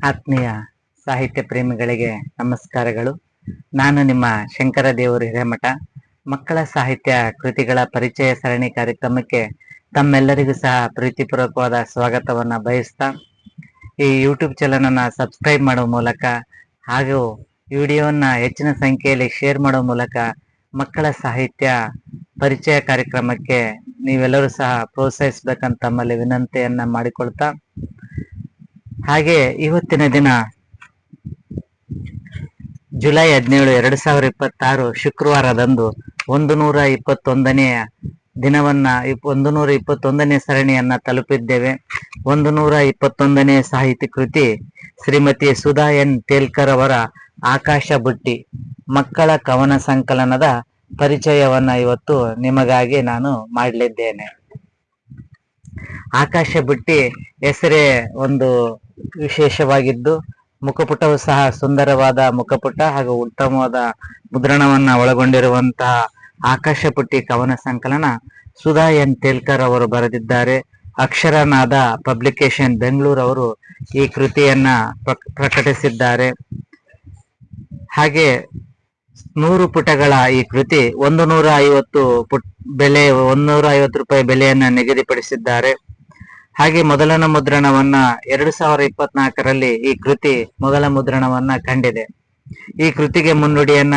ಆತ್ಮೀಯ ಸಾಹಿತ್ಯ ಪ್ರೇಮಿಗಳಿಗೆ ನಮಸ್ಕಾರಗಳು. ನಾನು ನಿಮ್ಮ ಶಂಕರ ದೇವರು ಹಿರೇಮಠ. ಮಕ್ಕಳ ಸಾಹಿತ್ಯ ಕೃತಿಗಳ ಪರಿಚಯ ಸರಣಿ ಕಾರ್ಯಕ್ರಮಕ್ಕೆ ತಮ್ಮೆಲ್ಲರಿಗೂ ಸಹ ಪ್ರೀತಿಪೂರ್ವಕವಾದ ಸ್ವಾಗತವನ್ನ ಬಯಸ್ತಾ, ಈ ಯೂಟ್ಯೂಬ್ ಚಾನಲನ್ನು ಸಬ್ಸ್ಕ್ರೈಬ್ ಮಾಡುವ ಮೂಲಕ ಹಾಗೂ ವಿಡಿಯೋನ ಹೆಚ್ಚಿನ ಸಂಖ್ಯೆಯಲ್ಲಿ ಶೇರ್ ಮಾಡುವ ಮೂಲಕ ಮಕ್ಕಳ ಸಾಹಿತ್ಯ ಪರಿಚಯ ಕಾರ್ಯಕ್ರಮಕ್ಕೆ ನೀವೆಲ್ಲರೂ ಸಹ ಪ್ರೋತ್ಸಾಹಿಸಬೇಕಂತ ತಮ್ಮಲ್ಲಿ ವಿನಂತಿಯನ್ನ ಮಾಡಿಕೊಳ್ತಾ, ಹಾಗೆ ಇವತ್ತಿನ ದಿನ ಜುಲೈ 17, 2026 ಶುಕ್ರವಾರದಂದು 121ನೇ ದಿನವನ್ನ 121ನೇ ಸರಣಿಯನ್ನ ತಲುಪಿದ್ದೇವೆ. 121ನೇ ಸಾಹಿತ್ಯ ಕೃತಿ ಶ್ರೀಮತಿ ಸುಧಾ ಎನ್ ತೇಲ್ಕರ್ ಅವರ ಆಕಾಶ ಬುಟ್ಟಿ ಮಕ್ಕಳ ಕವನ ಸಂಕಲನದ ಪರಿಚಯವನ್ನ ಇವತ್ತು ನಿಮಗಾಗಿ ನಾನು ಮಾಡಲಿದ್ದೇನೆ. ಆಕಾಶ ಬುಟ್ಟಿ ಹೆಸರೇ ಒಂದು ವಿಶೇಷವಾಗಿದ್ದು, ಮುಖಪುಟವು ಸಹ ಸುಂದರವಾದ ಮುಖಪುಟ ಹಾಗೂ ಉತ್ತಮವಾದ ಮುದ್ರಣವನ್ನ ಒಳಗೊಂಡಿರುವಂತಹ ಆಕಾಶ ಬುಟ್ಟಿ ಕವನ ಸಂಕಲನ ಸುಧಾ ಎನ್ ತೇಲ್ಕರ್ ಅವರು ಬರೆದಿದ್ದಾರೆ. ಅಕ್ಷರನಾದ ಪಬ್ಲಿಕೇಶನ್ ಬೆಂಗಳೂರು ಅವರು ಈ ಕೃತಿಯನ್ನ ಪ್ರಕಟಿಸಿದ್ದಾರೆ. ಹಾಗೆ 100 ಪುಟಗಳ ಈ ಕೃತಿ 150 ಬೆಲೆ 150 ರೂಪಾಯಿ ಬೆಲೆಯನ್ನ ನಿಗದಿಪಡಿಸಿದ್ದಾರೆ. ಹಾಗೆ ಮೊದಲನ ಮುದ್ರಣವನ್ನ 2024ರಲ್ಲಿ ಈ ಕೃತಿ ಮೊದಲ ಮುದ್ರಣವನ್ನ ಕಂಡಿದೆ. ಈ ಕೃತಿಗೆ ಮುನ್ನುಡಿಯನ್ನ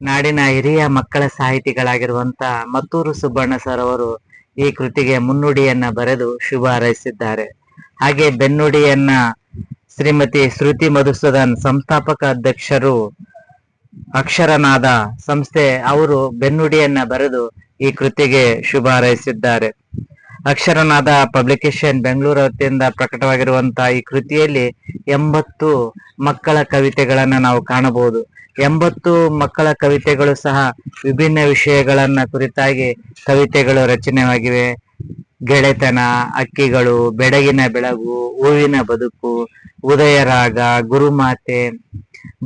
ನಾಡಿನ ಹಿರಿಯ ಮಕ್ಕಳ ಸಾಹಿತಿಗಳಾಗಿರುವಂತ ಮತ್ತೂರು ಸುಬ್ಬಣ್ಣ ಸರ್ ಅವರು ಈ ಕೃತಿಗೆ ಮುನ್ನುಡಿಯನ್ನ ಬರೆದು ಶುಭ ಹಾರೈಸಿದ್ದಾರೆ. ಹಾಗೆ ಬೆನ್ನುಡಿಯನ್ನ ಶ್ರೀಮತಿ ಶ್ರುತಿ ಮಧುಸೂದನ್, ಸಂಸ್ಥಾಪಕ ಅಧ್ಯಕ್ಷರು ಅಕ್ಷರನಾದ ಸಂಸ್ಥೆ, ಅವರು ಬೆನ್ನುಡಿಯನ್ನ ಬರೆದು ಈ ಕೃತಿಗೆ ಶುಭ ಹಾರೈಸಿದ್ದಾರೆ. ಅಕ್ಷರನಾದ ಪಬ್ಲಿಕೇಶನ್ ಬೆಂಗಳೂರು ವತಿಯಿಂದ ಪ್ರಕಟವಾಗಿರುವಂತಹ ಈ ಕೃತಿಯಲ್ಲಿ 80 ಮಕ್ಕಳ ಕವಿತೆಗಳನ್ನ ನಾವು ಕಾಣಬಹುದು. 80 ಮಕ್ಕಳ ಕವಿತೆಗಳು ಸಹ ವಿಭಿನ್ನ ವಿಷಯಗಳನ್ನ ಕುರಿತಾಗಿ ಕವಿತೆಗಳು ರಚನೆಯಾಗಿವೆ. ಗೆಳೆತನ, ಅಕ್ಕಿಗಳು, ಬೆಡಗಿನ ಬೆಳಗು, ಹೂವಿನ ಬದುಕು, ಉದಯ ರಾಗ, ಗುರುಮಾತೆ,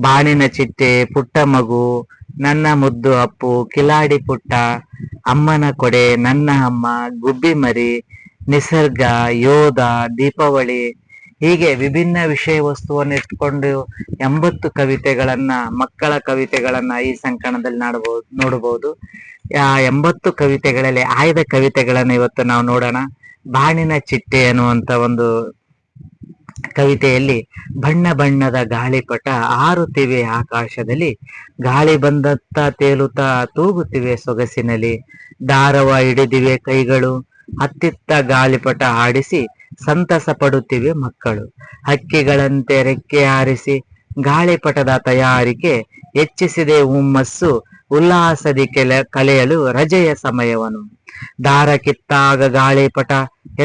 ಬಾಣಿನ ಚಿಟ್ಟೆ, ಪುಟ್ಟ ಮಗು, ನನ್ನ ಮುದ್ದು ಅಪ್ಪು, ಕಿಲಾಡಿ ಪುಟ್ಟ, ಅಮ್ಮನ ಕೊಡೆ, ನನ್ನ ಅಮ್ಮ, ಗುಬ್ಬಿ ಮರಿ, ನಿಸರ್ಗ, ಯೋಧ, ದೀಪಾವಳಿ, ಹೀಗೆ ವಿಭಿನ್ನ ವಿಷಯ ವಸ್ತುವನ್ನು ಇಟ್ಕೊಂಡು 80 ಕವಿತೆಗಳನ್ನ, ಮಕ್ಕಳ ಕವಿತೆಗಳನ್ನ ಈ ಸಂಕಲನದಲ್ಲಿ ನೋಡಬಹುದು. ಆ 80 ಕವಿತೆಗಳಲ್ಲಿ ಆಯ್ದ ಕವಿತೆಗಳನ್ನ ಇವತ್ತು ನಾವು ನೋಡೋಣ. ಬಾಣಿನ ಚಿಟ್ಟೆ ಅನ್ನುವಂತ ಒಂದು ಕವಿತೆಯಲ್ಲಿ ಬಣ್ಣ ಬಣ್ಣದ ಗಾಳಿಪಟ ಹಾರುತ್ತಿವೆ ಆಕಾಶದಲ್ಲಿ, ಗಾಳಿ ಬಂದತ್ತ ತೇಲುತ್ತಾ ತೂಗುತ್ತಿವೆ ಸೊಗಸಿನಲ್ಲಿ, ದಾರವ ಹಿಡಿದಿವೆ ಕೈಗಳು, ಹತ್ತಿತ್ತ ಗಾಳಿಪಟ ಆಡಿಸಿ ಸಂತಸ ಪಡುತ್ತಿವೆ ಮಕ್ಕಳು, ಹಕ್ಕಿಗಳಂತೆ ರೆಕ್ಕೆ ಹಾರಿಸಿ ಗಾಳಿಪಟದ ತಯಾರಿಕೆ ಹೆಚ್ಚಿಸಿದೆ ಹುಮ್ಮಸ್ಸು, ಉಲ್ಲಾಸದಿ ಕಳೆಯಲು ರಜೆಯ ಸಮಯವನ್ನು, ದಾರ ಕಿತ್ತಾಗ ಗಾಳಿಪಟ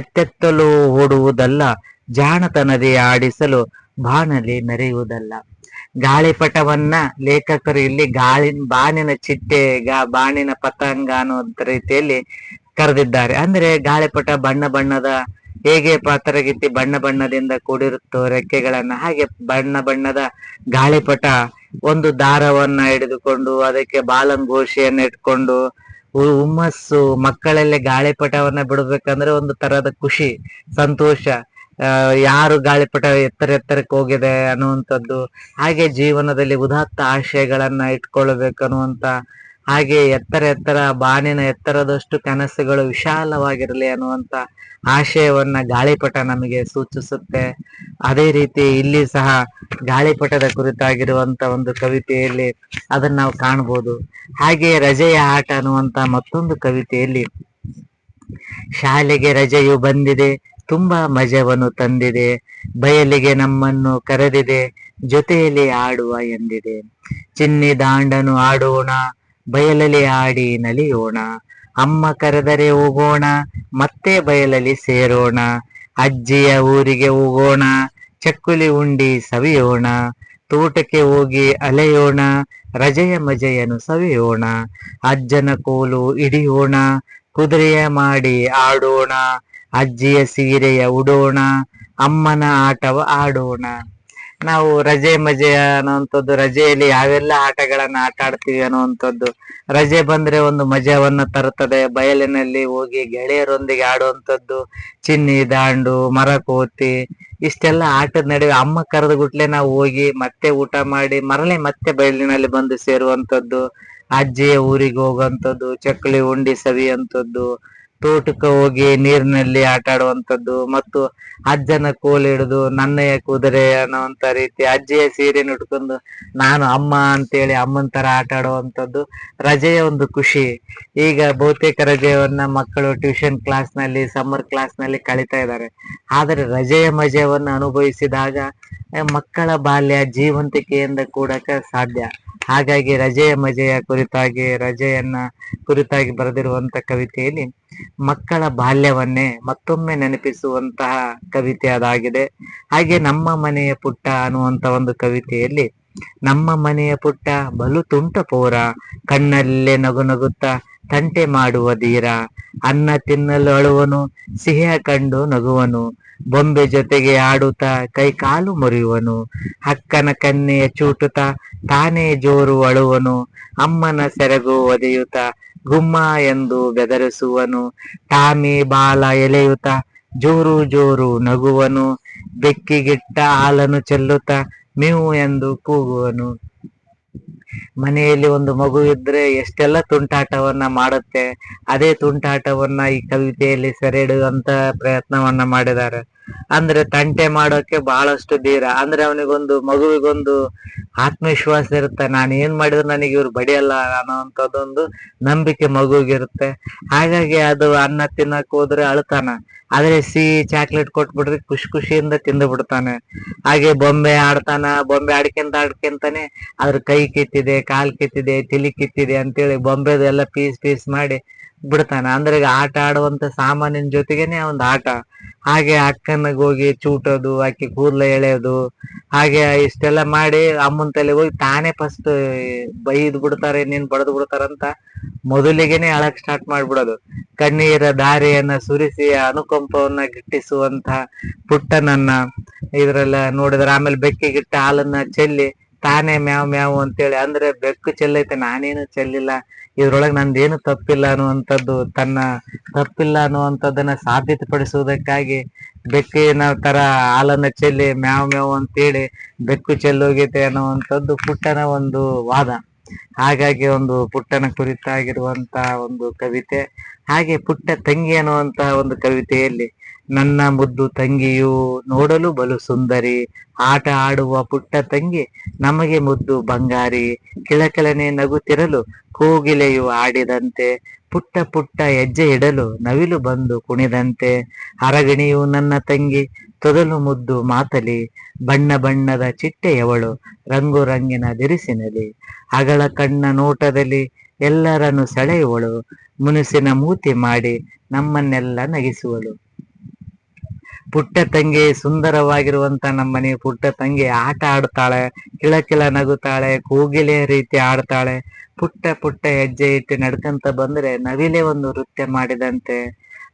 ಎತ್ತೆತ್ತಲು ಓಡುವುದಲ್ಲ, ಜಾಣತನದಿ ಆಡಿಸಲು ಬಾಣಲಿ ಮೆರೆಯುವುದಲ್ಲ. ಗಾಳಿಪಟವನ್ನ ಲೇಖಕರು ಇಲ್ಲಿ ಬಾಣಿನ ಚಿಟ್ಟೆ, ಬಾಣಿನ ಪತಂಗ ಅನ್ನೋ ರೀತಿಯಲ್ಲಿ ಕರೆದಿದ್ದಾರೆ. ಅಂದ್ರೆ ಗಾಳಿಪಟ ಬಣ್ಣ ಬಣ್ಣದ, ಹೇಗೆ ಪಾತ್ರಗೀತಿ ಬಣ್ಣ ಬಣ್ಣದಿಂದ ಕೂಡಿರುತ್ತೋ ರೆಕ್ಕೆಗಳನ್ನ, ಹಾಗೆ ಬಣ್ಣ ಬಣ್ಣದ ಗಾಳಿಪಟ ಒಂದು ದಾರವನ್ನ ಹಿಡಿದುಕೊಂಡು ಅದಕ್ಕೆ ಬಾಲಂಗೋಶಿಯನ್ನ ಇಟ್ಕೊಂಡು ಹುಮ್ಮಸ್ಸು, ಮಕ್ಕಳಲ್ಲಿ ಗಾಳಿಪಟವನ್ನ ಬಿಡಬೇಕಂದ್ರೆ ಒಂದು ತರದ ಖುಷಿ, ಸಂತೋಷ, ಯಾರು ಗಾಳಿಪಟ ಎತ್ತರಕ್ಕೆ ಹೋಗಿದೆ ಅನ್ನುವಂಥದ್ದು, ಹಾಗೆ ಜೀವನದಲ್ಲಿ ಉದಾತ್ತ ಆಶಯಗಳನ್ನ ಇಟ್ಕೊಳ್ಬೇಕನ್ನುವಂತ, ಹಾಗೆ ಎತ್ತರ ಬಾಣಿನ ಎತ್ತರದಷ್ಟು ಕನಸುಗಳು ವಿಶಾಲವಾಗಿರಲಿ ಅನ್ನುವಂತ ಆಶಯವನ್ನ ಗಾಳಿಪಟ ನಮಗೆ ಸೂಚಿಸುತ್ತೆ. ಅದೇ ರೀತಿ ಇಲ್ಲಿ ಸಹ ಗಾಳಿಪಟದ ಕುರಿತಾಗಿರುವಂತ ಒಂದು ಕವಿತೆಯಲ್ಲಿ ಅದನ್ನ ನಾವು ಕಾಣಬಹುದು. ಹಾಗೆ ರಜೆಯ ಆಟ ಅನ್ನುವಂತ ಮತ್ತೊಂದು ಕವಿತೆಯಲ್ಲಿ, ಶಾಲೆಗೆ ರಜೆಯು ಬಂದಿದೆ, ತುಂಬಾ ಮಜವನ್ನು ತಂದಿದೆ, ಬಯಲಿಗೆ ನಮ್ಮನ್ನು ಕರೆದಿದೆ, ಜೊತೆಯಲ್ಲಿ ಆಡುವ ಎಂದಿದೆ, ಚಿನ್ನಿ ದಾಂಡನು ಆಡೋಣ, ಬಯಲಲ್ಲಿ ಆಡಿ ನಲಿಯೋಣ, ಅಮ್ಮ ಕರೆದರೆ ಹೋಗೋಣ, ಮತ್ತೆ ಬಯಲಲ್ಲಿ ಸೇರೋಣ, ಅಜ್ಜಿಯ ಊರಿಗೆ ಹೋಗೋಣ, ಚಕ್ಕುಲಿ ಉಂಡಿ ಸವಿಯೋಣ, ತೋಟಕ್ಕೆ ಹೋಗಿ ಅಲೆಯೋಣ, ರಜೆಯ ಮಜೆಯನ್ನು ಸವಿಯೋಣ, ಅಜ್ಜನ ಕೋಲು ಹಿಡಿಯೋಣ, ಕುದುರೆಯ ಮಾಡಿ ಆಡೋಣ, ಅಜ್ಜಿಯ ಸೀರೆಯ ಉಡೋಣ, ಅಮ್ಮನ ಆಟವ ಆಡೋಣ. ನಾವು ರಜೆ ಮಜೆ ಅನ್ನುವಂಥದ್ದು, ರಜೆಯಲ್ಲಿ ಯಾವೆಲ್ಲ ಆಟಗಳನ್ನ ಆಟ ಆಡ್ತೀವಿ ಅನ್ನುವಂಥದ್ದು, ರಜೆ ಬಂದ್ರೆ ಒಂದು ಮಜವನ್ನ ತರುತ್ತದೆ. ಬಯಲಿನಲ್ಲಿ ಹೋಗಿ ಗೆಳೆಯರೊಂದಿಗೆ ಆಡುವಂಥದ್ದು, ಚಿನ್ನಿ ದಾಂಡು, ಮರಕೋತಿ, ಇಷ್ಟೆಲ್ಲ ಆಟದ ನಡುವೆ ಅಮ್ಮ ಕರೆದ ಗುಟ್ಲೆ ನಾವು ಹೋಗಿ ಮತ್ತೆ ಊಟ ಮಾಡಿ ಮರಳಿ ಮತ್ತೆ ಬಯಲಿನಲ್ಲಿ ಬಂದು ಸೇರುವಂಥದ್ದು, ಅಜ್ಜಿಯ ಊರಿಗೆ ಹೋಗುವಂಥದ್ದು, ಚಕ್ಕಲಿ ಉಂಡಿ ಸವಿಯುವಂಥದ್ದು, ತೋಟಕ್ಕೆ ಹೋಗಿ ನೀರಿನಲ್ಲಿ ಆಟ ಆಡುವಂಥದ್ದು, ಮತ್ತು ಅಜ್ಜನ ಕೋಲು ಹಿಡಿದು ನನ್ನಯ್ಯ ಕುದುರೆ ಅನ್ನೋಂತ ರೀತಿ ಅಜ್ಜಿಯ ಸೀರೆ ಉಟ್ಕೊಂಡು ನಾನು ಅಮ್ಮ ಅಂತೇಳಿ ಅಮ್ಮನ ತರ ಆಟ ಆಡುವಂಥದ್ದು ರಜೆಯ ಒಂದು ಖುಷಿ. ಈಗ ಬಹುತೇಕ ರಜೆಯನ್ನ ಮಕ್ಕಳು ಟ್ಯೂಷನ್ ಕ್ಲಾಸ್ ನಲ್ಲಿ, ಸಮ್ಮರ್ ಕ್ಲಾಸ್ ನಲ್ಲಿ ಕಳೀತಾ ಇದ್ದಾರೆ. ಆದರೆ ರಜೆಯ ಮಜವನ್ನು ಅನುಭವಿಸಿದಾಗ ಮಕ್ಕಳ ಬಾಲ್ಯ ಜೀವಂತಿಕೆಯಿಂದ ಕೂಡಕ ಸಾಧ್ಯ. ಹಾಗಾಗಿ ರಜೆಯ ಮಜೆಯ ಕುರಿತಾಗಿ ಬರೆದಿರುವಂತ ಕವಿತೆಯಲ್ಲಿ ಮಕ್ಕಳ ಬಾಲ್ಯವನ್ನೇ ಮತ್ತೊಮ್ಮೆ ನೆನಪಿಸುವಂತಹ ಕವಿತೆ ಅದಾಗಿದೆ. ಹಾಗೆ ನಮ್ಮ ಮನೆಯ ಪುಟ್ಟ ಅನ್ನುವಂತ ಒಂದು ಕವಿತೆಯಲ್ಲಿ ನಮ್ಮ ಮನೆಯ ಪುಟ್ಟ ಬಲು ತುಂಟ ಪೋರ, ಕಣ್ಣಲ್ಲೇ ನಗು ನಗುತ್ತಾ ತಂಟೆ ಮಾಡುವ ಧೀರ, ಅನ್ನ ತಿನ್ನಲು ಅಳುವನು, ಸಿಹಿಯ ಕಂಡು ನಗುವನು, ಬೊಂಬೆ ಜೊತೆಗೆ ಆಡುತ್ತಾ ಕೈ ಕಾಲು ಮುರಿಯುವನು, ಅಕ್ಕನ ಕನ್ನೆಯ ಚೂಟುತ್ತಾ ತಾನೇ ಜೋರು ಅಳುವನು, ಅಮ್ಮನ ಸೆರಗು ಒದೆಯುತ್ತ ಗುಮ್ಮ ಎಂದು ಬೆದರಿಸುವನು, ಟಾಮಿ ಬಾಲ ಎಳೆಯುತ್ತ ಜೋರು ಜೋರು ನಗುವನು, ಬೆಕ್ಕಿಗಿಟ್ಟ ಹಾಲನ್ನು ಚೆಲ್ಲುತ್ತಾ ಮೇವು ಎಂದು ಕೂಗುವನು. ಮನೆಯಲ್ಲಿ ಒಂದು ಮಗು ಇದ್ರೆ ಎಷ್ಟೆಲ್ಲ ತುಂಟಾಟವನ್ನ ಮಾಡುತ್ತೆ. ಅದೇ ತುಂಟಾಟವನ್ನ ಈ ಕವಿತೆಯಲ್ಲಿ ಸೆರೆ ಹಿಡಿಯುವಂತ ಪ್ರಯತ್ನವನ್ನ ಮಾಡಿದ್ದಾರೆ. ಅಂದ್ರೆ ತಂಟೆ ಮಾಡೋಕೆ ಬಹಳಷ್ಟು ಧೀರ. ಅಂದ್ರೆ ಅವನಿಗೊಂದು ಮಗುವಿಗೊಂದು ಆತ್ಮವಿಶ್ವಾಸ ಇರುತ್ತೆ, ನಾನು ಏನ್ ಮಾಡಿದ್ರು ನನಗೆ ಇವ್ರು ಬಡಿಯಲ್ಲ ಅನ್ನೋಂಥದ್ದೊಂದು ನಂಬಿಕೆ ಮಗುವಿಗಿರುತ್ತೆ. ಹಾಗಾಗಿ ಅದು ಅನ್ನ ತಿನ್ನಕ್ ಹೋದ್ರೆ ಅಳ್ತಾನ, ಆದ್ರೆ ಸಿಹಿ ಚಾಕ್ಲೇಟ್ ಕೊಟ್ಬಿಟ್ರೆ ಖುಷಿಯಿಂದ ತಿಂದು ಬಿಡ್ತಾನೆ. ಹಾಗೆ ಬೊಂಬೆ ಆಡ್ತಾನ, ಬೊಂಬೆ ಆಡ್ಕೆಂತಾನೆ ಅದ್ರ ಕೈ ಕಿತ್ತಿದೆ, ಕಾಲ್ ಕಿತ್ತಿದೆ, ತಲಿ ಕಿತ್ತಿದೆ ಅಂತೇಳಿ ಬೊಂಬೆದು ಎಲ್ಲ ಪೀಸ್ ಮಾಡಿ ಬಿಡ್ತಾನೆ. ಅಂದ್ರೆ ಆಟ ಆಡುವಂತ ಸಾಮಾನಿನ ಜೊತೆಗೇನೆ ಒಂದು ಆಟ. ಹಾಗೆ ಅಕ್ಕನಿಗೆ ಹೋಗಿ ಚೂಟೋದು, ಆಕಿ ಕೂದಲ ಎಳೆಯೋದು, ಹಾಗೆ ಇಷ್ಟೆಲ್ಲ ಮಾಡಿ ಅಮ್ಮನ ತಲೆ ಹೋಗಿ ತಾನೇ ಫಸ್ಟ್ ಬೈದ್ ಬಿಡ್ತಾರೆ, ನೀನ್ ಬಡದು ಬಿಡ್ತಾರಂತ ಮೊದಲಿಗೆನೆ ಅಳಕ್ ಸ್ಟಾರ್ಟ್ ಮಾಡ್ಬಿಡೋದು. ಕಣ್ಣೀರ ದಾರಿಯನ್ನ ಸುರಿಸಿ ಅನುಕಂಪವನ್ನ ಗಿಟ್ಟಿಸುವಂತ ಪುಟ್ಟನನ್ನ ಇದ್ರೆಲ್ಲ ನೋಡಿದ್ರೆ, ಆಮೇಲೆ ಬೆಕ್ಕಿಗಿಟ್ಟ ಹಾಲನ್ನ ಚೆಲ್ಲಿ ತಾನೇ ಮ್ಯಾವ್ ಮ್ಯಾವ್ ಅಂತೇಳಿ, ಅಂದ್ರೆ ಬೆಕ್ಕು ಚೆಲ್ಲೈತೆ ನಾನೇನು ಚೆಲ್ಲಿಲ್ಲ, ಇದ್ರೊಳಗೆ ನಂದೇನು ತಪ್ಪಿಲ್ಲ ಅನ್ನುವಂಥದ್ದು, ತನ್ನ ತಪ್ಪಿಲ್ಲ ಅನ್ನುವಂಥದ್ದನ್ನ ಸಾಬೀತುಪಡಿಸುವುದಕ್ಕಾಗಿ ಬೆಕ್ಕಿನ ತರ ಹಾಲನ್ನ ಚೆಲ್ಲಿ ಮ್ಯಾವ್ ಮ್ಯಾವ್ ಅಂತೇಳಿ ಬೆಕ್ಕು ಚೆಲ್ಲೋಗೈತೆ ಅನ್ನುವಂಥದ್ದು ಪುಟ್ಟನ ಒಂದು ವಾದ. ಹಾಗಾಗಿ ಒಂದು ಪುಟ್ಟನ ಕುರಿತಾಗಿರುವಂತ ಒಂದು ಕವಿತೆ. ಹಾಗೆ ಪುಟ್ಟ ತಂಗಿ ಅನ್ನುವಂತ ಒಂದು ಕವಿತೆಯಲ್ಲಿ ನನ್ನ ಮುದ್ದು ತಂಗಿಯು ನೋಡಲು ಬಲು ಸುಂದರಿ, ಆಟ ಆಡುವ ಪುಟ್ಟ ತಂಗಿ ನಮಗೆ ಮುದ್ದು ಬಂಗಾರಿ, ಕಿಳಕಿಳನೆ ನಗುತ್ತಿರಲು ಕೋಗಿಲೆಯು ಆಡಿದಂತೆ, ಪುಟ್ಟ ಪುಟ್ಟ ಹೆಜ್ಜೆ ಇಡಲು ನವಿಲು ಬಂದು ಕುಣಿದಂತೆ, ಅರಗಿಣಿಯು ನನ್ನ ತಂಗಿ ತೊದಲು ಮುದ್ದು ಮಾತಲಿ, ಬಣ್ಣ ಬಣ್ಣದ ಚಿಟ್ಟೆಯವಳು ರಂಗು ರಂಗಿನ ದಿರಿಸಿನಲಿ, ಅಗಳ ಕಣ್ಣ ನೋಟದಲ್ಲಿ ಎಲ್ಲರನ್ನು ಸೆಳೆಯುವಳು, ಮುನಿಸಿನ ಮೂತಿ ಮಾಡಿ ನಮ್ಮನ್ನೆಲ್ಲ ನಗಿಸುವಳು. ಪುಟ್ಟ ತಂಗಿ ಸುಂದರವಾಗಿರುವಂತ ನಮ್ಮನೆ ಪುಟ್ಟ ತಂಗಿ ಆಟ ಆಡ್ತಾಳೆ, ಕಿಳಕಿಳ ನಗುತ್ತಾಳೆ, ಕೋಗಿಲೆಯ ರೀತಿ ಆಡ್ತಾಳೆ, ಪುಟ್ಟ ಪುಟ್ಟ ಹೆಜ್ಜೆ ಇಟ್ಟು ನಡ್ಕಂತ ಬಂದ್ರೆ ನವಿಲೆ ಒಂದು ನೃತ್ಯ ಮಾಡಿದಂತೆ,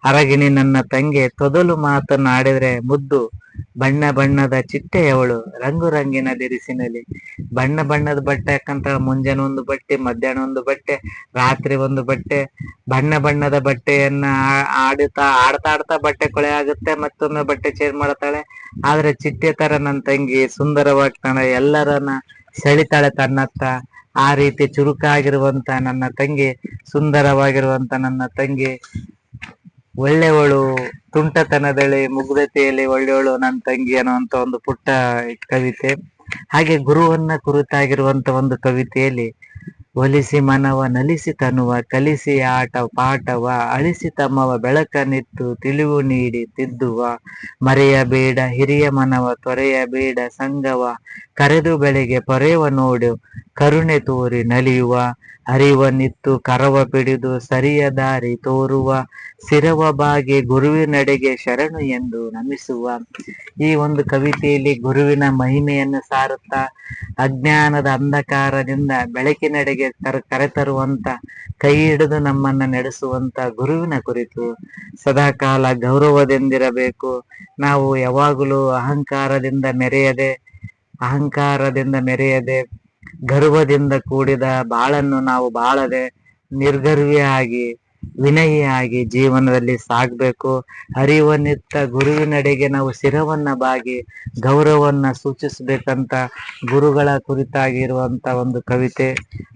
ಅರಗಿಣಿ ನನ್ನ ತಂಗಿ ತೊದಲು ಮಾತನ್ನ ಆಡಿದ್ರೆ ಮುದ್ದು ಬಣ್ಣ ಬಣ್ಣದ ಚಿಟ್ಟೆಯವಳು ರಂಗು ರಂಗಿನ ದಿರಿಸಿನಲ್ಲಿ. ಬಣ್ಣ ಬಣ್ಣದ ಬಟ್ಟೆ ಹಾಕಂತ ಮುಂಜಾನೆ ಒಂದು ಬಟ್ಟೆ, ಮಧ್ಯಾಹ್ನ ಒಂದು ಬಟ್ಟೆ, ರಾತ್ರಿ ಒಂದು ಬಟ್ಟೆ, ಬಣ್ಣ ಬಣ್ಣದ ಬಟ್ಟೆಯನ್ನ ಆಡ್ತಾ ಆಡ್ತಾ ಬಟ್ಟೆ ಕೊಳೆ ಆಗುತ್ತೆ, ಮತ್ತೊಮ್ಮೆ ಬಟ್ಟೆ ಚೇಂಜ್ ಮಾಡ್ತಾಳೆ. ಆದ್ರೆ ಚಿಟ್ಟೆ ತರ ನನ್ನ ತಂಗಿ ಸುಂದರವಾಗ್ತಾಳೆ, ಎಲ್ಲರನ್ನ ಸೆಳಿತಾಳೆ ತನ್ನತ್ತ. ಆ ರೀತಿ ಚುರುಕಾಗಿರುವಂತ ನನ್ನ ತಂಗಿ, ಸುಂದರವಾಗಿರುವಂತ ನನ್ನ ತಂಗಿ, ಒಳ್ಳೆವಳು, ತುಂಟತನದಲ್ಲಿ ಮುಗ್ಧತೆಯಲ್ಲಿ ಒಳ್ಳೆವಳು ನನ್ನ ತಂಗಿ ಅನ್ನುವಂತ ಒಂದು ಪುಟ್ಟ ಕವಿತೆ. ಹಾಗೆ ಗುರುವನ್ನ ಕುರಿತಾಗಿರುವಂತ ಒಂದು ಕವಿತೆಯಲ್ಲಿ ಒಲಿಸಿ ಮನವ ನಲಿಸಿ ತನುವ ಕಲಿಸಿ ಆಟ ಪಾಠವ ಅಳಿಸಿ ತಮ್ಮವ ಬೆಳಕನಿತ್ತು ತಿಳಿವು ನೀಡಿ ತಿದ್ದುವ, ಮರೆಯಬೇಡ ಹಿರಿಯ ಮನವ ತೊರೆಯಬೇಡ ಸಂಗವ, ಕರೆದು ಬೆಳೆಗೆ ಪೊರೆವ ನೋಡು ಕರುಣೆ ತೋರಿ ನಲಿಯುವ, ಅರಿವನಿತ್ತು ಕರವ ಪಿಡಿದು ಸರಿಯ ದಾರಿ ತೋರುವ, ಸಿರವ ಬಾಗಿ ಗುರುವಿನಡೆಗೆ ಶರಣು ಎಂದು ನಮಿಸುವ. ಈ ಒಂದು ಕವಿತೆಯಲ್ಲಿ ಗುರುವಿನ ಮಹಿಮೆಯನ್ನು ಸಾರುತ್ತಾ ಅಜ್ಞಾನದ ಅಂಧಕಾರದಿಂದ ಬೆಳಕಿನೆಡೆಗೆ ಕರೆತರುವಂತ, ಕೈ ಹಿಡಿದು ನಮ್ಮನ್ನ ನಡೆಸುವಂತ ಗುರುವಿನ ಕುರಿತು ಸದಾಕಾಲ ಗೌರವದಿಂದಿರಬೇಕು. ನಾವು ಯಾವಾಗಲೂ ಅಹಂಕಾರದಿಂದ ಮೆರೆಯದೆ ಅಹಂಕಾರದಿಂದ ಮೆರೆಯದೆ, ಗರ್ವದಿಂದ ಕೂಡಿದ ಬಾಳನ್ನು ನಾವು ಬಾಳದೆ ನಿರ್ಗರ್ವಿಯಾಗಿ ವಿನಯಿಯಾಗಿ ಜೀವನದಲ್ಲಿ ಸಾಗಬೇಕು. ಅರಿವನ್ನಿತ್ತ ಗುರುವಿನಡೆಗೆ ನಾವು ಶಿರವನ್ನ ಬಾಗಿ ಗೌರವವನ್ನ ಸೂಚಿಸಬೇಕಂತ ಗುರುಗಳ ಕುರಿತಾಗಿರುವಂತ ಒಂದು ಕವಿತೆ.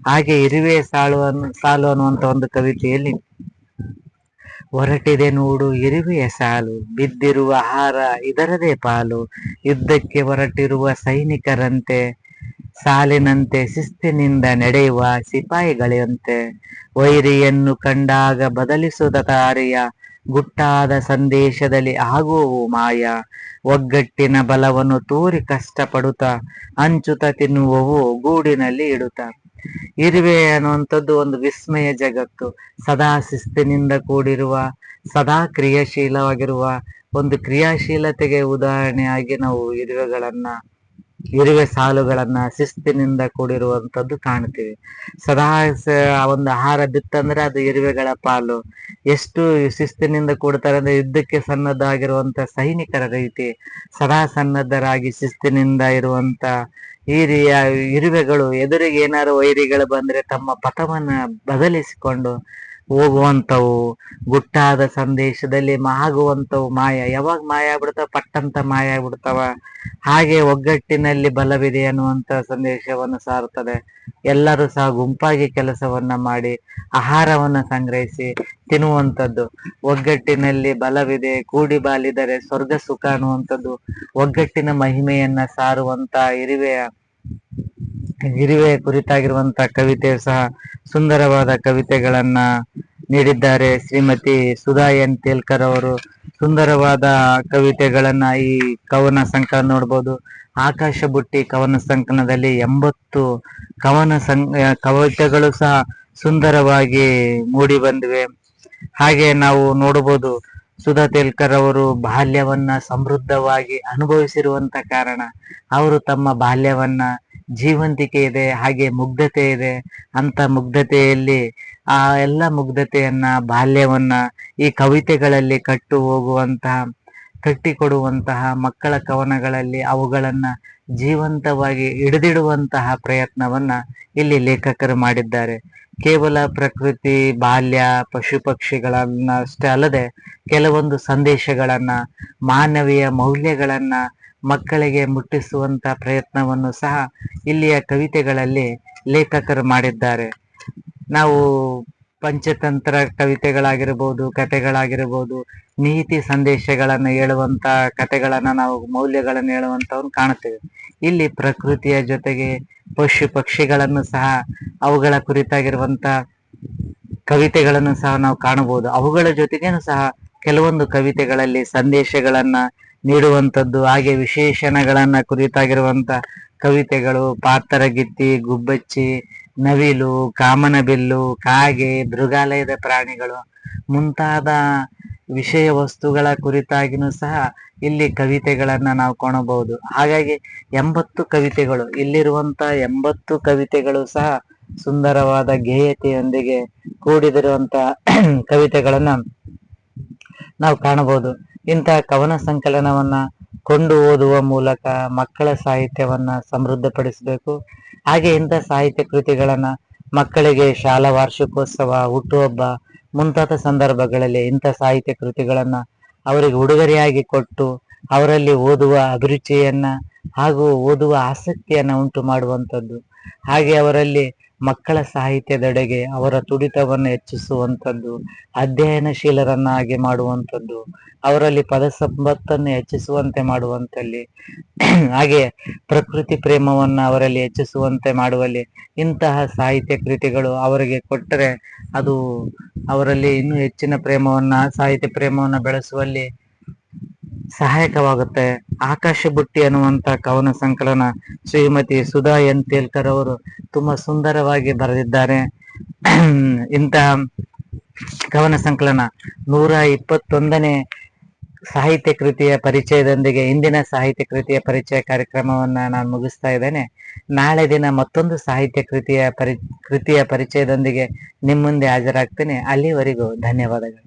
ಹಾಗೆ ಇರುವೆ ಸಾಲು ಅನ್ನುವಂತ ಒಂದು ಕವಿತೆಯಲ್ಲಿ, ಹೊರಟಿದೆ ನೋಡು ಇರುವೆಯ ಸಾಲು, ಬಿದ್ದಿರುವ ಆಹಾರ ಇದರದೇ ಪಾಲು, ಯುದ್ಧಕ್ಕೆ ಹೊರಟಿರುವ ಸೈನಿಕರಂತೆ, ಸಾಲಿನಂತೆ ಶಿಸ್ತಿನಿಂದ ನಡೆಯುವ ಸಿಪಾಯಿಗಳಂತೆ, ವೈರಿಯನ್ನು ಕಂಡಾಗ ಬದಲಿಸುವ ದಾರಿಯ, ಗುಟ್ಟಾದ ಸಂದೇಶದಲ್ಲಿ ಆಗುವವು ಮಾಯ, ಒಗ್ಗಟ್ಟಿನ ಬಲವನ್ನು ತೋರಿ ಕಷ್ಟಪಡುತ್ತಾ ಹಂಚುತ ತಿನ್ನುವವು ಗೂಡಿನಲ್ಲಿ ಇಡುತ್ತಾ. ಇರುವೆ ಅನ್ನುವಂಥದ್ದು ಒಂದು ವಿಸ್ಮಯ ಜಗತ್ತು. ಸದಾ ಶಿಸ್ತಿನಿಂದ ಕೂಡಿರುವ, ಸದಾ ಕ್ರಿಯಾಶೀಲವಾಗಿರುವ ಒಂದು ಕ್ರಿಯಾಶೀಲತೆಗೆ ಉದಾಹರಣೆಯಾಗಿ ನಾವು ಇರುವೆ ಸಾಲುಗಳನ್ನ ಶಿಸ್ತಿನಿಂದ ಕೂಡಿರುವಂತದ್ದು ಕಾಣ್ತೀವಿ. ಸದಾ ಒಂದು ಆಹಾರ ಬಿತ್ತಂದ್ರೆ ಅದು ಇರುವೆಗಳ ಪಾಲು. ಎಷ್ಟು ಶಿಸ್ತಿನಿಂದ ಕೂಡ್ತಾರೆ ಅಂದ್ರೆ ಯುದ್ಧಕ್ಕೆ ಸನ್ನದ್ಧವಾಗಿರುವಂತ ಸೈನಿಕರ ರೀತಿ ಸದಾ ಸನ್ನದ್ಧರಾಗಿ ಶಿಸ್ತಿನಿಂದ ಇರುವಂತ ಇರುವೆಗಳು ಎದುರಿಗೆ ಏನಾದ್ರು ವೈರಿಗಳು ಬಂದ್ರೆ ತಮ್ಮ ಪಥವನ್ನ ಬದಲಿಸಿಕೊಂಡು ಹೋಗುವಂಥವು, ಗುಟ್ಟಾದ ಸಂದೇಶದಲ್ಲಿ ಆಗುವಂಥವು ಮಾಯ. ಯಾವಾಗ ಮಾಯ ಆಗ್ಬಿಡ್ತಾವ? ಪಟ್ಟಂತ ಮಾಯ ಆಗ್ಬಿಡ್ತಾವ. ಹಾಗೆ ಒಗ್ಗಟ್ಟಿನಲ್ಲಿ ಬಲವಿದೆ ಅನ್ನುವಂತ ಸಂದೇಶವನ್ನು ಸಾರುತ್ತದೆ. ಎಲ್ಲರೂ ಸಹ ಗುಂಪಾಗಿ ಕೆಲಸವನ್ನ ಮಾಡಿ ಆಹಾರವನ್ನ ಸಂಗ್ರಹಿಸಿ ತಿನ್ನುವಂಥದ್ದು. ಒಗ್ಗಟ್ಟಿನಲ್ಲಿ ಬಲವಿದೆ, ಕೂಡಿ ಬಾಲಿದರೆ ಸ್ವರ್ಗ ಸುಖ ಅನ್ನುವಂಥದ್ದು ಒಗ್ಗಟ್ಟಿನ ಮಹಿಮೆಯನ್ನ ಸಾರುವಂತ ಇರುವೆ ಕುರಿತಾಗಿರುವಂತ ಕವಿತೆ ಸಹ ಸುಂದರವಾದ ಕವಿತೆಗಳನ್ನ ನೀಡಿದ್ದಾರೆ. ಶ್ರೀಮತಿ ಸುಧಾ ಎನ್ ತೇಲ್ಕರ್ ಅವರು ಸುಂದರವಾದ ಕವಿತೆಗಳನ್ನ ಈ ಕವನ ಸಂಕಲನ ನೋಡ್ಬೋದು. ಆಕಾಶ ಬುಟ್ಟಿ ಕವನ ಸಂಕಲನದಲ್ಲಿ 80 ಕವಿತೆಗಳು ಸಹ ಸುಂದರವಾಗಿ ಮೂಡಿ ಬಂದಿವೆ. ಹಾಗೆ ನಾವು ನೋಡಬಹುದು, ಸುಧಾ ತೇಲ್ಕರ್ ಅವರು ಬಾಲ್ಯವನ್ನ ಸಮೃದ್ಧವಾಗಿ ಅನುಭವಿಸಿರುವಂತ ಕಾರಣ ಅವರು ತಮ್ಮ ಬಾಲ್ಯವನ್ನ ಜೀವಂತಿಕೆ ಇದೆ, ಹಾಗೆ ಮುಗ್ಧತೆ ಇದೆ. ಅಂತ ಮುಗ್ಧತೆಯಲ್ಲಿ ಆ ಎಲ್ಲ ಮುಗ್ಧತೆಯನ್ನ ಬಾಲ್ಯವನ್ನ ಈ ಕವಿತೆಗಳಲ್ಲಿ ಕಟ್ಟಿಕೊಡುವಂತಹ ಮಕ್ಕಳ ಕವನಗಳಲ್ಲಿ ಅವುಗಳನ್ನ ಜೀವಂತವಾಗಿ ಹಿಡಿದಿಡುವಂತಹ ಪ್ರಯತ್ನವನ್ನ ಇಲ್ಲಿ ಲೇಖಕರು ಮಾಡಿದ್ದಾರೆ. ಕೇವಲ ಪ್ರಕೃತಿ, ಬಾಲ್ಯ, ಪಶು ಪಕ್ಷಿಗಳನ್ನ ಅಷ್ಟೇ ಅಲ್ಲದೆ ಕೆಲವೊಂದು ಸಂದೇಶಗಳನ್ನ, ಮಾನವೀಯ ಮೌಲ್ಯಗಳನ್ನ ಮಕ್ಕಳಿಗೆ ಮುಟ್ಟಿಸುವಂತ ಪ್ರಯತ್ನವನ್ನು ಸಹ ಇಲ್ಲಿಯ ಕವಿತೆಗಳಲ್ಲಿ ಲೇಖಕರು ಮಾಡಿದ್ದಾರೆ. ನಾವು ಪಂಚತಂತ್ರ ಕವಿತೆಗಳಾಗಿರ್ಬೋದು, ಕಥೆಗಳಾಗಿರ್ಬೋದು, ನೀತಿ ಸಂದೇಶಗಳನ್ನು ಹೇಳುವಂತ ಕಥೆಗಳನ್ನ ನಾವು ಮೌಲ್ಯಗಳನ್ನು ಹೇಳುವಂತವ್ರು ಕಾಣುತ್ತೇವೆ. ಇಲ್ಲಿ ಪ್ರಕೃತಿಯ ಜೊತೆಗೆ ಪಶು ಪಕ್ಷಿಗಳನ್ನು ಸಹ ಅವುಗಳ ಕುರಿತಾಗಿರುವಂತ ಕವಿತೆಗಳನ್ನು ಸಹ ನಾವು ಕಾಣಬಹುದು. ಅವುಗಳ ಜೊತೆಗೇನು ಸಹ ಕೆಲವೊಂದು ಕವಿತೆಗಳಲ್ಲಿ ಸಂದೇಶಗಳನ್ನ ನೀಡುವಂಥದ್ದು, ಹಾಗೆ ವಿಶೇಷಣಗಳನ್ನ ಕುರಿತಾಗಿರುವಂತ ಕವಿತೆಗಳು, ಪಾತರಗಿತ್ತಿ, ಗುಬ್ಬಚ್ಚಿ, ನವಿಲು, ಕಾಮನಬಿಲ್ಲು, ಕಾಗೆ, ಮೃಗಾಲಯದ ಪ್ರಾಣಿಗಳು ಮುಂತಾದ ವಿಷಯ ವಸ್ತುಗಳ ಕುರಿತಾಗಿನೂ ಸಹ ಇಲ್ಲಿ ಕವಿತೆಗಳನ್ನ ನಾವು ಕಾಣಬಹುದು. ಹಾಗಾಗಿ 80 ಕವಿತೆಗಳು, ಇಲ್ಲಿರುವಂತ 80 ಕವಿತೆಗಳು ಸಹ ಸುಂದರವಾದ ಗೇಯತೆಯೊಂದಿಗೆ ಕೂಡಿದಿರುವಂತ ಕವಿತೆಗಳನ್ನ ನಾವು ಕಾಣಬಹುದು. ಇಂತಹ ಕವನ ಸಂಕಲನವನ್ನ ಕೊಂಡು ಓದುವ ಮೂಲಕ ಮಕ್ಕಳ ಸಾಹಿತ್ಯವನ್ನ ಸಮೃದ್ಧಪಡಿಸಬೇಕು. ಹಾಗೆ ಇಂಥ ಸಾಹಿತ್ಯ ಕೃತಿಗಳನ್ನ ಮಕ್ಕಳಿಗೆ ಶಾಲಾ ವಾರ್ಷಿಕೋತ್ಸವ, ಹುಟ್ಟುಹಬ್ಬ ಮುಂತಾದ ಸಂದರ್ಭಗಳಲ್ಲಿ ಇಂಥ ಸಾಹಿತ್ಯ ಕೃತಿಗಳನ್ನ ಅವರಿಗೆ ಉಡುಗೊರೆಯಾಗಿ ಕೊಟ್ಟು ಅವರಲ್ಲಿ ಓದುವ ಅಭಿರುಚಿಯನ್ನ ಹಾಗೂ ಓದುವ ಆಸಕ್ತಿಯನ್ನ ಉಂಟು ಮಾಡುವಂಥದ್ದು, ಹಾಗೆ ಅವರಲ್ಲಿ ಮಕ್ಕಳ ಸಾಹಿತ್ಯದೆಡೆಗೆ ಅವರ ತುಡಿತವನ್ನು ಹೆಚ್ಚಿಸುವಂಥದ್ದು, ಅಧ್ಯಯನಶೀಲರನ್ನಾಗಿ ಮಾಡುವಂಥದ್ದು, ಅವರಲ್ಲಿ ಪದ ಸಂಪತ್ತನ್ನು ಹೆಚ್ಚಿಸುವಂತೆ ಮಾಡುವಂತಲ್ಲಿ, ಹಾಗೆ ಪ್ರಕೃತಿ ಪ್ರೇಮವನ್ನ ಅವರಲ್ಲಿ ಹೆಚ್ಚಿಸುವಂತೆ ಮಾಡುವಲ್ಲಿ ಇಂತಹ ಸಾಹಿತ್ಯ ಕೃತಿಗಳು ಅವರಿಗೆ ಕೊಟ್ಟರೆ ಅದು ಅವರಲ್ಲಿ ಇನ್ನೂ ಹೆಚ್ಚಿನ ಸಾಹಿತ್ಯ ಪ್ರೇಮವನ್ನ ಬೆಳೆಸುವಲ್ಲಿ ಸಹಾಯಕವಾಗುತ್ತೆ. ಆಕಾಶ ಬುಟ್ಟಿ ಅನ್ನುವಂತ ಕವನ ಸಂಕಲನ ಶ್ರೀಮತಿ ಸುಧಾ ಎನ್ ತೇಲ್ಕರ್ ಅವರು ತುಂಬಾ ಸುಂದರವಾಗಿ ಬರೆದಿದ್ದಾರೆ. ಇಂತಹ ಕವನ ಸಂಕಲನ 121ನೇ ಸಾಹಿತ್ಯ ಕೃತಿಯ ಪರಿಚಯದೊಂದಿಗೆ ಇಂದಿನ ಸಾಹಿತ್ಯ ಕೃತಿಯ ಪರಿಚಯ ಕಾರ್ಯಕ್ರಮವನ್ನ ನಾನು ಮುಗಿಸ್ತಾ ಇದ್ದೇನೆ. ನಾಳೆ ದಿನ ಮತ್ತೊಂದು ಸಾಹಿತ್ಯ ಕೃತಿಯ ಪರಿಚಯದೊಂದಿಗೆ ನಿಮ್ಮ ಮುಂದೆ ಹಾಜರಾಗ್ತೇನೆ. ಅಲ್ಲಿವರೆಗೂ ಧನ್ಯವಾದಗಳು.